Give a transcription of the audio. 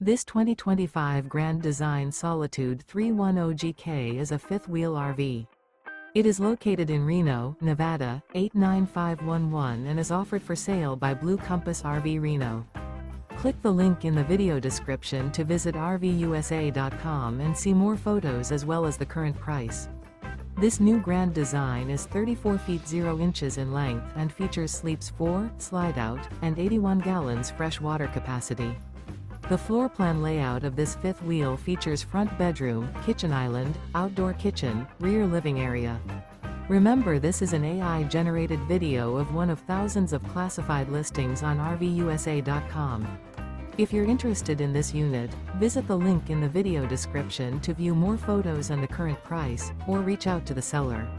This 2025 Grand Design Solitude 310GK is a fifth-wheel RV. It is located in Reno, Nevada, 89511 and is offered for sale by Blue Compass RV Reno. Click the link in the video description to visit RVUSA.com and see more photos as well as the current price. This new Grand Design is 34 feet 0 inches in length and features sleeps 4, slide-out, and 81 gallons fresh water capacity. The floor plan layout of this fifth wheel features front bedroom, kitchen island, outdoor kitchen, rear living area. Remember, this is an AI-generated video of one of thousands of classified listings on RVUSA.com. If you're interested in this unit, visit the link in the video description to view more photos and the current price, or reach out to the seller.